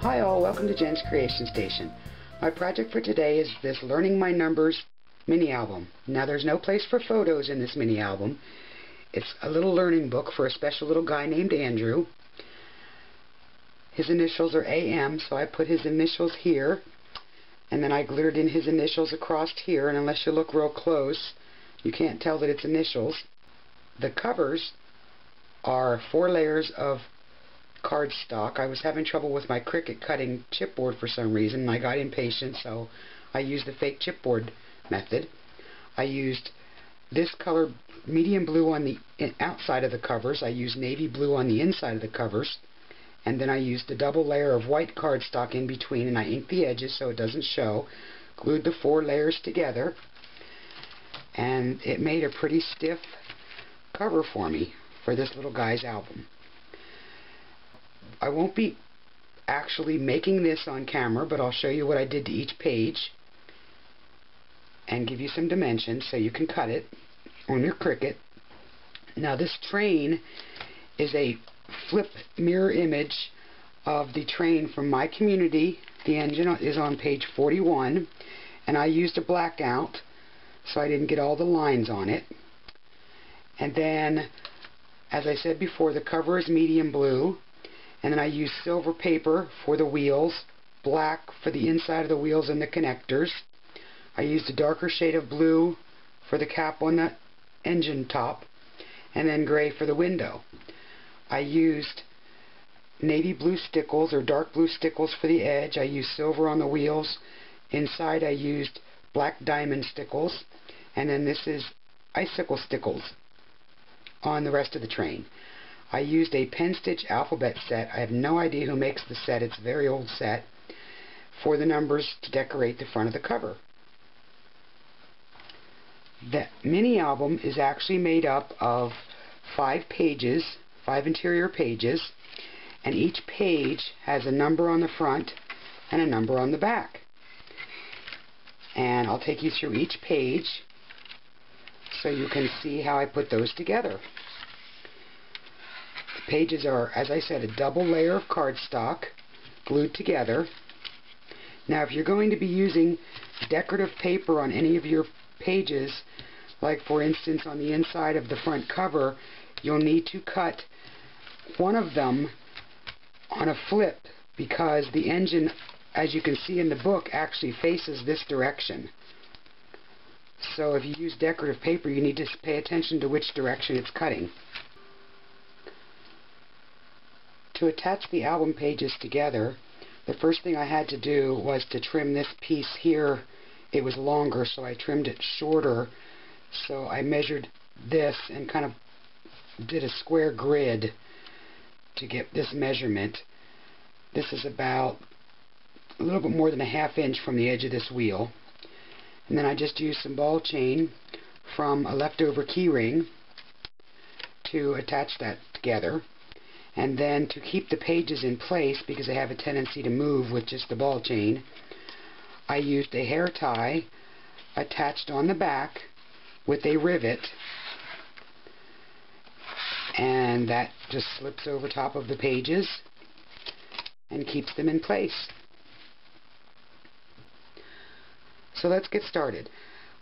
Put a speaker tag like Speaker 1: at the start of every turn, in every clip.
Speaker 1: Hi all, welcome to Jen's Creation Station. My project for today is this Learning My Numbers mini album. Now there's no place for photos in this mini album. It's a little learning book for a special little guy named Andrew. His initials are AM, so I put his initials here, and then I glittered in his initials across here, and unless you look real close, you can't tell that it's initials. The covers are 4 layers of cardstock. I was having trouble with my Cricut cutting chipboard for some reason, and I got impatient, so I used the fake chipboard method. I used this color, medium blue, on the outside of the covers. I used navy blue on the inside of the covers, and then I used a double layer of white cardstock in between, and I inked the edges so it doesn't show. Glued the 4 layers together, and it made a pretty stiff cover for me for this little guy's album. I won't be actually making this on camera, but I'll show you what I did to each page and give you some dimensions so you can cut it on your Cricut. Now this train is a flip mirror image of the train from my community. The engine is on page 41, and I used a blackout so I didn't get all the lines on it. And then, as I said before, the cover is medium blue. And then I used silver paper for the wheels, black for the inside of the wheels and the connectors. I used a darker shade of blue for the cap on the engine top, and then gray for the window. I used navy blue stickles or dark blue stickles for the edge. I used silver on the wheels. Inside I used black diamond stickles, and then this is icicle stickles on the rest of the train. I used a pen stitch alphabet set. I have no idea who makes the set. It's a very old set, for the numbers to decorate the front of the cover. The mini album is actually made up of 5 pages, 5 interior pages, and each page has a number on the front and a number on the back. And I'll take you through each page so you can see how I put those together. Pages are, as I said, a double layer of cardstock glued together. Now if you're going to be using decorative paper on any of your pages, like for instance on the inside of the front cover, you'll need to cut one of them on a flip, because the engine, as you can see in the book, actually faces this direction. So if you use decorative paper, you need to pay attention to which direction it's cutting. To attach the album pages together, the first thing I had to do was to trim this piece here. It was longer, so I trimmed it shorter. So I measured this and kind of did a square grid to get this measurement. This is about a little bit more than a ½ inch from the edge of this wheel. And then I just used some ball chain from a leftover key ring to attach that together. And then to keep the pages in place, because they have a tendency to move with just the ball chain, I used a hair tie attached on the back with a rivet, and that just slips over top of the pages and keeps them in place. So let's get started.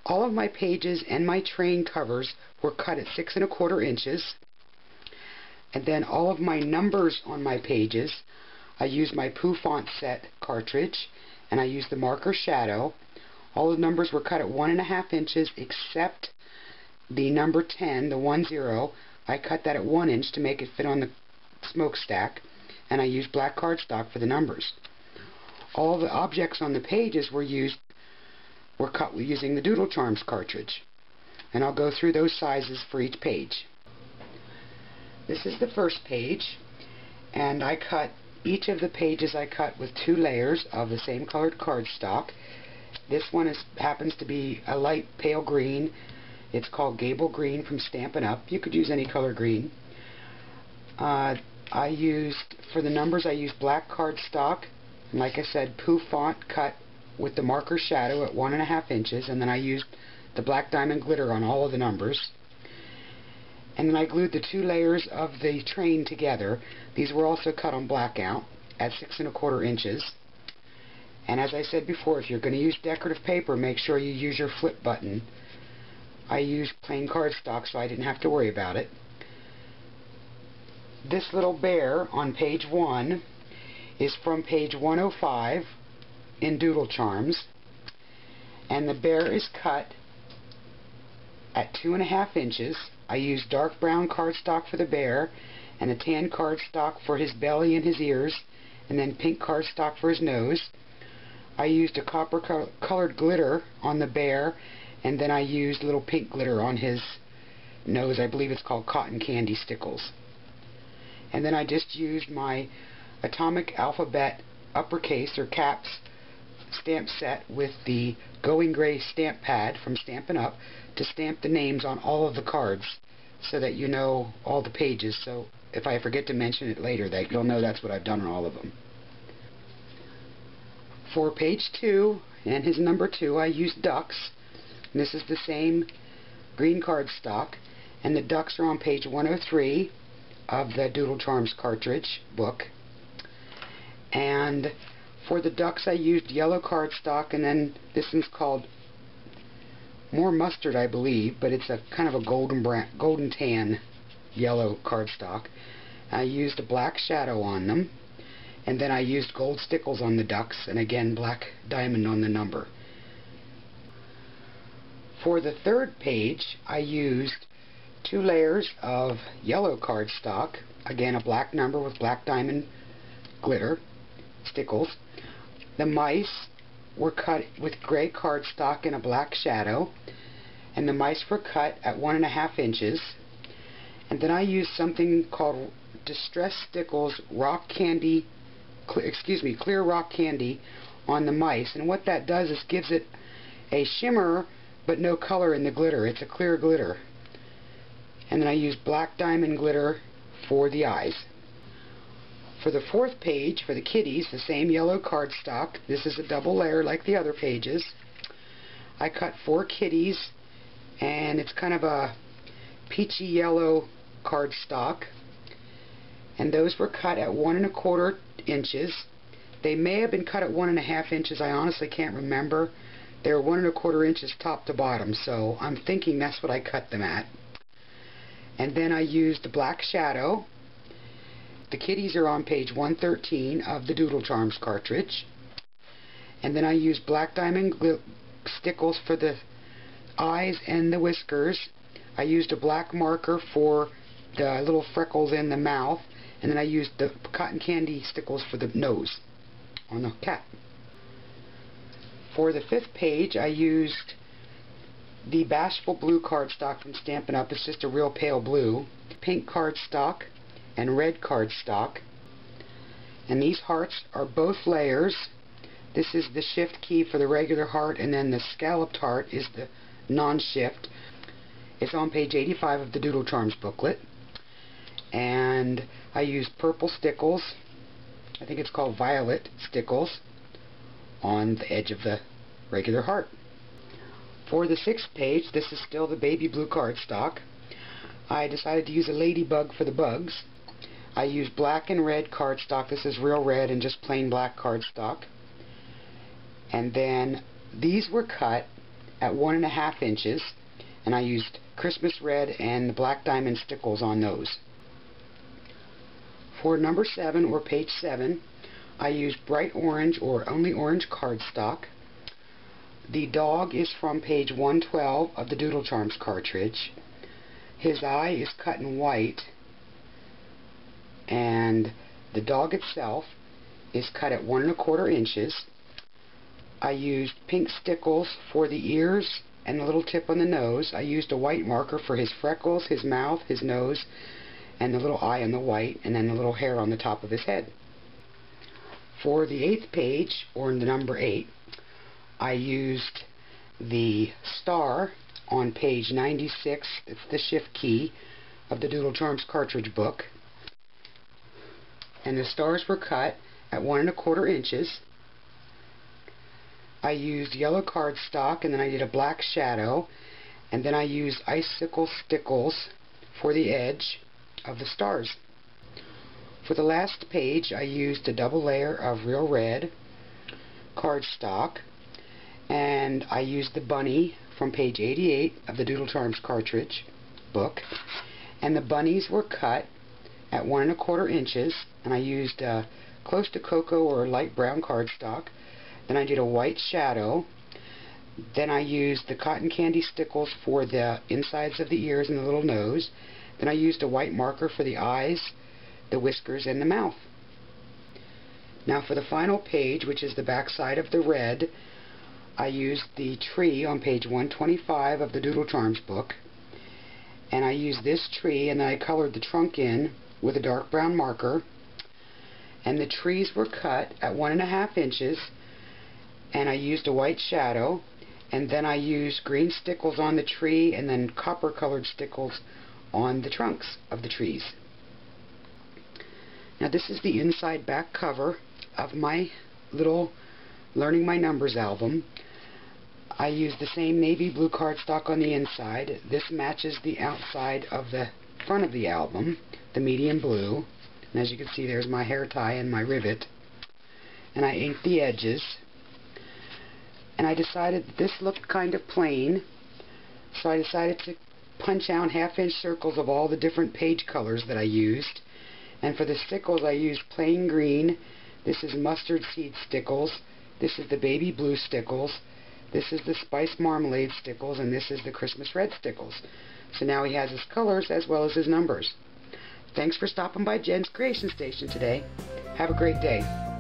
Speaker 1: All of my pages and my train covers were cut at 6 1/4 inches. And then all of my numbers on my pages, I used my Pooh Font Set cartridge, and I used the marker shadow. All the numbers were cut at 1 1/2 inches, except the number 10, the 10. I cut that at 1 inch to make it fit on the smokestack, and I used black cardstock for the numbers. All the objects on the pages were cut using the Doodle Charms cartridge, and I'll go through those sizes for each page. This is the first page, and I cut each of the pages with 2 layers of the same colored cardstock. This one happens to be a light pale green. It's called Gable Green from Stampin' Up. You could use any color green. For the numbers, I used black cardstock, and like I said, Pooh font cut with the marker shadow at 1 1/2 inches, and then I used the black diamond glitter on all of the numbers. And then I glued the 2 layers of the train together. These were also cut on blackout. at 6 1/4 inches. And as I said before, if you're going to use decorative paper, make sure you use your flip button. I used plain cardstock, so I didn't have to worry about it. This little bear on page 1 is from page 105 in Doodle Charms, and the bear is cut at 2 1/2 inches. I used dark brown cardstock for the bear, and a tan cardstock for his belly and his ears, and then pink cardstock for his nose. I used a copper colored glitter on the bear, and then I used little pink glitter on his nose. I believe it's called cotton candy stickles. And then I just used my Atomic Alphabet uppercase or caps stamp set with the Going Gray stamp pad from Stampin' Up! To stamp the names on all of the cards so that you know all the pages. So if I forget to mention it later, that you'll know that's what I've done on all of them. For page 2 and his number 2, I used ducks. And this is the same green cardstock, and the ducks are on page 103 of the Doodle Charms cartridge book. And for the ducks, I used yellow cardstock, and then this one's called More Mustard, I believe, but it's a kind of a golden tan yellow cardstock. I used a black shadow on them, and then I used gold stickles on the ducks, and again black diamond on the number. For the third page, I used 2 layers of yellow cardstock, again a black number with black diamond glitter stickles. The mice were cut with gray cardstock and a black shadow, and the mice were cut at 1 1/2 inches. And then I used something called Distress Stickles Clear Rock Candy on the mice, and what that does is gives it a shimmer but no color in the glitter. It's a clear glitter. And then I used black diamond glitter for the eyes. For the fourth page, for the kitties, the same yellow cardstock. This is a double layer like the other pages. I cut 4 kitties, and it's kind of a peachy yellow cardstock. And those were cut at 1 1/4 inches. They may have been cut at 1 1/2 inches. I honestly can't remember. They were 1 1/4 inches top to bottom, so I'm thinking that's what I cut them at. And then I used the black shadow. The kitties are on page 113 of the Doodle Charms cartridge. And then I used black diamond stickles for the eyes and the whiskers. I used a black marker for the little freckles in the mouth. And then I used the cotton candy stickles for the nose on the cat. For the 5th page, I used the Bashful Blue cardstock from Stampin' Up! It's just a real pale blue. Pink cardstock and red cardstock. And these hearts are both layers. This is the shift key for the regular heart, and then the scalloped heart is the non-shift. It's on page 85 of the Doodle Charms booklet. And I used purple stickles, I think it's called violet stickles, on the edge of the regular heart. For the 6th page, this is still the baby blue cardstock. I decided to use a ladybug for the bugs. I used black and red cardstock. This is real red and just plain black cardstock. And then these were cut at 1 1/2 inches, and I used Christmas red and the black diamond stickles on those. For number 7, or page 7, I used bright orange or only orange cardstock. The dog is from page 112 of the Doodle Charms cartridge. His eye is cut in white, and the dog itself is cut at 1 1/4 inches. I used pink stickles for the ears and the little tip on the nose. I used a white marker for his freckles, his mouth, his nose, and the little eye on the white, and then the little hair on the top of his head. For the 8th page, or the number 8, I used the star on page 96. It's the shift key of the Doodle Charms cartridge book. And the stars were cut at 1 1/4 inches. I used yellow cardstock, and then I did a black shadow, and then I used icicle stickles for the edge of the stars. For the last page, I used a double layer of Real Red cardstock, and I used the bunny from page 88 of the Doodle Charms cartridge book, and the bunnies were cut at 1 1/4 inches, and I used close to cocoa or light brown cardstock. Then I did a white shadow. Then I used the cotton candy stickles for the insides of the ears and the little nose. Then I used a white marker for the eyes, the whiskers, and the mouth. Now for the final page, which is the back side of the red, I used the tree on page 125 of the Doodle Charms book. And I used this tree, and then I colored the trunk in with a dark brown marker. And the trees were cut at 1 1/2 inches, and I used a white shadow. And then I used green stickles on the tree, and then copper colored stickles on the trunks of the trees. Now this is the inside back cover of my little Learning My Numbers album. I used the same navy blue cardstock on the inside. This matches the outside of the front of the album, the medium blue. And as you can see, there's my hair tie and my rivet. And I inked the edges. And I decided that this looked kind of plain, so I decided to punch out 1/2 inch circles of all the different page colors that I used. And for the stickles, I used plain green. This is mustard seed stickles. This is the baby blue stickles. This is the spice marmalade stickles, and this is the Christmas red stickles. So now he has his colors as well as his numbers. Thanks for stopping by Jen's Creation Station today. Have a great day.